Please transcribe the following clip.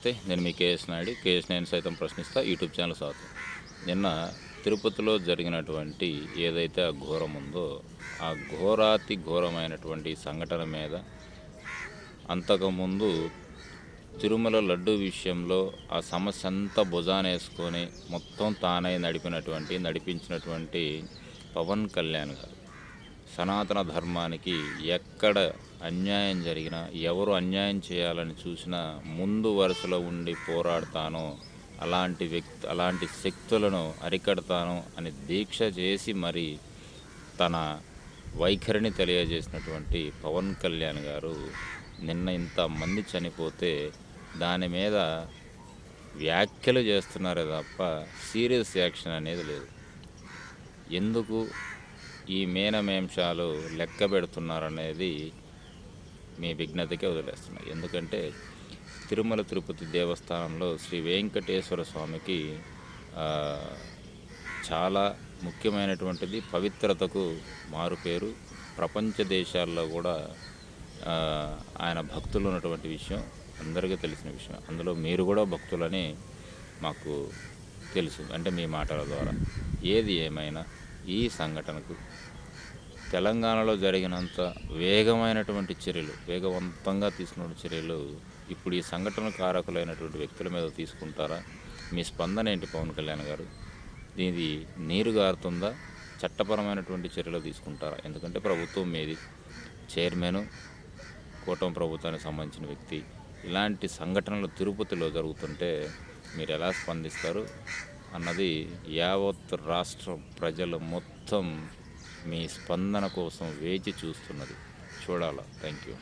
నమస్తే. నేను మీ KS Naidu. KS నేను సైతం ప్రశ్నిస్తా యూట్యూబ్ ఛానల్ స్వాగతం. నిన్న తిరుపతిలో జరిగినటువంటి ఏదైతే ఆ ఘోరం ఉందో, ఆ ఘోరాతి ఘోరమైనటువంటి సంఘటన మీద అంతకుముందు తిరుమల లడ్డు విషయంలో ఆ సమస్య అంతా భుజానేసుకొని మొత్తం తానే నడిపించినటువంటి పవన్ కళ్యాణ్ గారు సనాతన ధర్మానికి ఎక్కడ అన్యాయం జరిగినా, ఎవరు అన్యాయం చేయాలని చూసినా ముందు వరుసలో ఉండి పోరాడతాను, అలాంటి శక్తులను అరికడతాను అని దీక్ష చేసి మరి తన వైఖరిని తెలియజేసినటువంటి పవన్ కళ్యాణ్ గారు నిన్న ఇంతమంది చనిపోతే దాని మీద వ్యాఖ్యలు చేస్తున్నారే తప్ప సీరియస్ యాక్షన్ అనేది లేదు. ఎందుకు ఈ మేనమేంషాలు లెక్క పెడుతున్నారనేది మీ విజ్ఞతకే వదిలేస్తున్నాయి. ఎందుకంటే తిరుమల తిరుపతి దేవస్థానంలో శ్రీ వెంకటేశ్వర స్వామికి చాలా ముఖ్యమైనటువంటిది, పవిత్రతకు మారుపేరు. ప్రపంచ దేశాల్లో కూడా ఆయన భక్తులు ఉన్నటువంటి విషయం అందరికీ తెలిసిన విషయం. అందులో మీరు కూడా భక్తులని మాకు తెలుసు, అంటే మీ మాటల ద్వారా. ఏది ఏమైనా ఈ సంఘటనకు తెలంగాణలో జరిగినంత వేగవంతంగా తీసుకున్న చర్యలు ఇప్పుడు ఈ సంఘటన కారకులైనటువంటి వ్యక్తుల మీద తీసుకుంటారా? మీ స్పందన ఏంటి పవన్ కళ్యాణ్ గారు? దీని నీరు గారుతుందా? చట్టపరమైనటువంటి చర్యలు తీసుకుంటారా? ఎందుకంటే ప్రభుత్వం మీది, చైర్మన్ కూటమి ప్రభుత్వానికి సంబంధించిన వ్యక్తి. ఇలాంటి సంఘటనలు తిరుపతిలో జరుగుతుంటే మీరు ఎలా స్పందిస్తారు అన్నది యావత్ రాష్ట్ర ప్రజలు మొత్తం మీ స్పందన కోసం వేచి చూస్తున్నది. చూడాలా. Thank you.